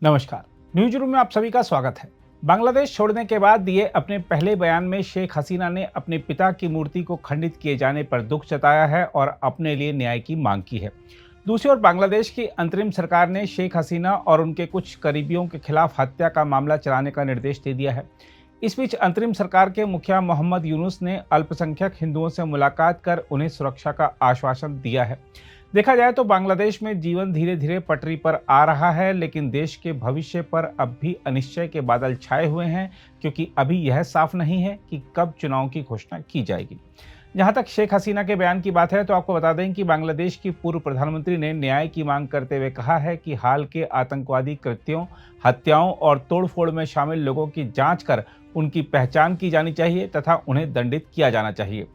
नमस्कार। News room में आप सभी का स्वागत है। बांग्लादेश छोड़ने के बाद दिए अपने पहले बयान में शेख हसीना ने अपने पिता की मूर्ति को खंडित किए जाने पर दुख जताया है और अपने लिए न्याय की मांग की है। दूसरी ओर बांग्लादेश की अंतरिम सरकार ने शेख हसीना और उनके कुछ करीबियों के खिलाफ हत्या का मामला चलाने का निर्देश दे दिया है। इस बीच अंतरिम सरकार के मुखिया मोहम्मद यूनुस ने अल्पसंख्यक हिंदुओं से मुलाकात कर उन्हें सुरक्षा का आश्वासन दिया है। देखा जाए तो बांग्लादेश में जीवन धीरे धीरे पटरी पर आ रहा है, लेकिन देश के भविष्य पर अब भी अनिश्चय के बादल छाए हुए हैं, क्योंकि अभी यह साफ नहीं है कि कब चुनाव की घोषणा की जाएगी। जहां तक शेख हसीना के बयान की बात है, तो आपको बता दें कि बांग्लादेश की पूर्व प्रधानमंत्री ने न्याय की मांग करते हुए कहा है कि हाल के आतंकवादी कृत्यों, हत्याओं और तोड़फोड़ में शामिल लोगों की जांच कर उनकी पहचान की जानी चाहिए तथा उन्हें दंडित किया जाना चाहिए।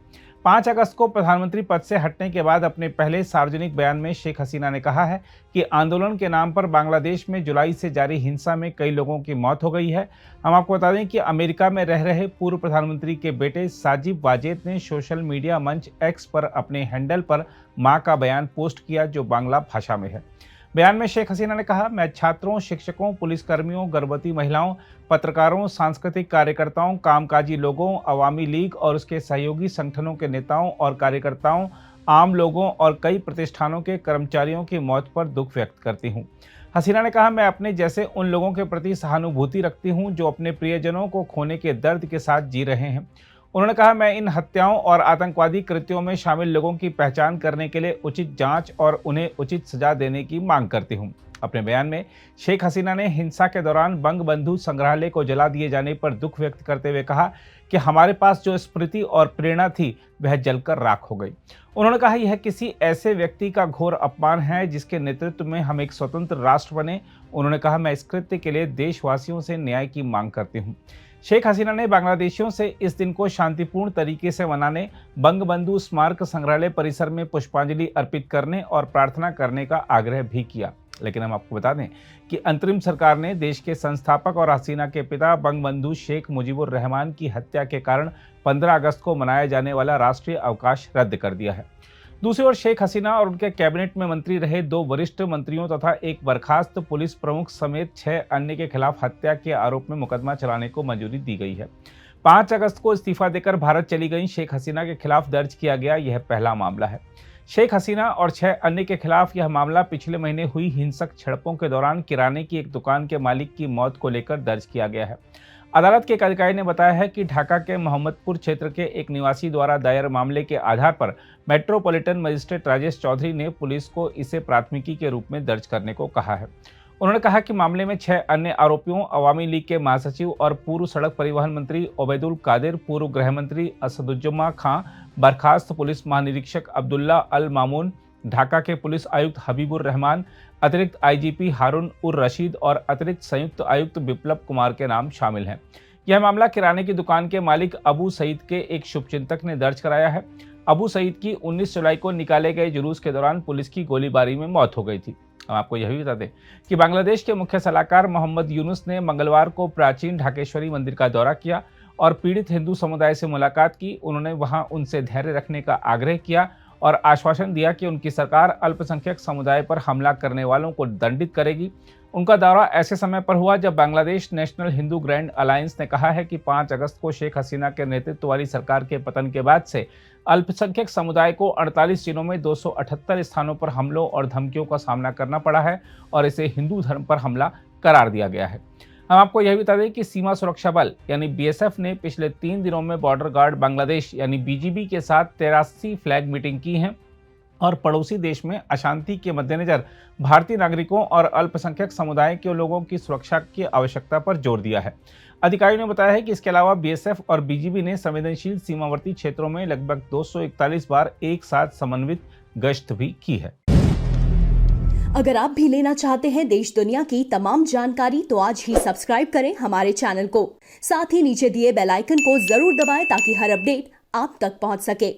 5 अगस्त को प्रधानमंत्री पद से हटने के बाद अपने पहले सार्वजनिक बयान में शेख हसीना ने कहा है कि आंदोलन के नाम पर बांग्लादेश में जुलाई से जारी हिंसा में कई लोगों की मौत हो गई है। हम आपको बता दें कि अमेरिका में रह रहे पूर्व प्रधानमंत्री के बेटे साजिब वाजेद ने सोशल मीडिया मंच एक्स पर अपने हैंडल पर मां का बयान पोस्ट किया, जो बांग्ला भाषा में है। बयान में शेख हसीना ने कहा, मैं छात्रों, शिक्षकों, पुलिसकर्मियों, गर्भवती महिलाओं, पत्रकारों, सांस्कृतिक कार्यकर्ताओं, कामकाजी लोगों, अवामी लीग और उसके सहयोगी संगठनों के नेताओं और कार्यकर्ताओं, आम लोगों और कई प्रतिष्ठानों के कर्मचारियों की मौत पर दुख व्यक्त करती हूँ। हसीना ने कहा, मैं अपने जैसे उन लोगों के प्रति सहानुभूति रखती हूँ जो अपने प्रियजनों को खोने के दर्द के साथ जी रहे हैं। उन्होंने कहा, मैं इन हत्याओं और आतंकवादी कृत्यों में शामिल लोगों की पहचान करने के लिए उचित जांच और उन्हें उचित सजा देने की मांग करती हूं। अपने बयान में शेख हसीना ने हिंसा के दौरान बंगबंधु संग्रहालय को जला दिए जाने पर दुख व्यक्त करते हुए कहा कि हमारे पास जो स्मृति और प्रेरणा थी वह जलकर राख हो गई। उन्होंने कहा, यह किसी ऐसे व्यक्ति का घोर अपमान है जिसके नेतृत्व में हम एक स्वतंत्र राष्ट्र बने। उन्होंने कहा, मैं इस कृत्य के लिए देशवासियों से न्याय की मांग करती हूँ। शेख हसीना ने बांग्लादेशियों से इस दिन को शांतिपूर्ण तरीके से मनाने, बंगबंधु स्मारक संग्रहालय परिसर में पुष्पांजलि अर्पित करने और प्रार्थना करने का आग्रह भी किया। लेकिन हम आपको बता दें कि अंतरिम सरकार ने देश के संस्थापक और हसीना के पिता बंगबंधु शेख मुजीबुर रहमान की हत्या के कारण 15 अगस्त को मनाया जाने वाला राष्ट्रीय अवकाश रद्द कर दिया है। दूसरी ओर शेख हसीना और उनके कैबिनेट में मंत्री रहे 2 वरिष्ठ मंत्रियों तथा एक बर्खास्त पुलिस प्रमुख समेत 6 अन्य के खिलाफ हत्या के आरोप में मुकदमा चलाने को मंजूरी दी गई है। 5 अगस्त को इस्तीफा देकर भारत चली गई शेख हसीना के खिलाफ दर्ज किया गया यह पहला मामला है। शेख हसीना और 6 अन्य के खिलाफ यह मामला पिछले महीने हुई हिंसक झड़पों के दौरान किराने की एक दुकान के मालिक की मौत को लेकर दर्ज किया गया है। अदालत के एक अधिकारी ने बताया है कि ढाका के मोहम्मदपुर क्षेत्र के एक निवासी द्वारा दायर मामले के आधार पर मेट्रोपॉलिटन मजिस्ट्रेट राजेश चौधरी ने पुलिस को इसे प्राथमिकी के रूप में दर्ज करने को कहा है। उन्होंने कहा कि मामले में 6 अन्य आरोपियों अवामी लीग के महासचिव और पूर्व सड़क परिवहन मंत्री ओबैदुल कादिर, पूर्व गृह मंत्री असदुज्जमा खां, बर्खास्त पुलिस महानिरीक्षक अब्दुल्ला अल मामून, ढाका के पुलिस आयुक्त हबीबुर रहमान, अतिरिक्त आईजीपी हारून उर रशीद और अतिरिक्त संयुक्त आयुक्त बिप्लब कुमार के नाम शामिल हैं। यह मामला किराने की दुकान के मालिक अबू सईद के एक शुभचिंतक ने दर्ज कराया है। अबू सईद की 19 जुलाई को निकाले गए जुलूस के दौरान पुलिस की गोलीबारी में मौत हो गई थी। हम आपको यह भी बता दें कि बांग्लादेश के मुख्य सलाहकार मोहम्मद यूनुस ने मंगलवार को प्राचीन ढाकेश्वरी मंदिर का दौरा किया और पीड़ित हिंदू समुदाय से मुलाकात की। उन्होंने वहां उनसे धैर्य रखने का आग्रह किया और आश्वासन दिया कि उनकी सरकार अल्पसंख्यक समुदाय पर हमला करने वालों को दंडित करेगी। उनका दौरा ऐसे समय पर हुआ जब Bangladesh national Hindu grand alliance ने कहा है कि 5 अगस्त को शेख हसीना के नेतृत्व वाली सरकार के पतन के बाद से अल्पसंख्यक समुदाय को 48 दिनों में 278 स्थानों पर हमलों और धमकियों का सामना करना पड़ा है और इसे हिंदू धर्म पर हमला करार दिया गया है। हम आपको यह भी बता दें कि सीमा सुरक्षा बल यानी बीएसएफ ने पिछले 3 दिनों में बॉर्डर गार्ड बांग्लादेश यानी बीजीबी के साथ 83 फ्लैग मीटिंग की हैं और पड़ोसी देश में अशांति के मद्देनजर भारतीय नागरिकों और अल्पसंख्यक समुदाय के लोगों की सुरक्षा की आवश्यकता पर जोर दिया है। अधिकारियों ने बताया है कि इसके अलावा बीएसएफ और बीजीबी ने संवेदनशील सीमावर्ती क्षेत्रों में लगभग 241 बार एक साथ समन्वित गश्त भी की है। अगर आप भी लेना चाहते हैं देश दुनिया की तमाम जानकारी तो आज ही सब्सक्राइब करें हमारे चैनल को। साथ ही नीचे दिए बेल आइकन को जरूर दबाएं ताकि हर अपडेट आप तक पहुंच सके।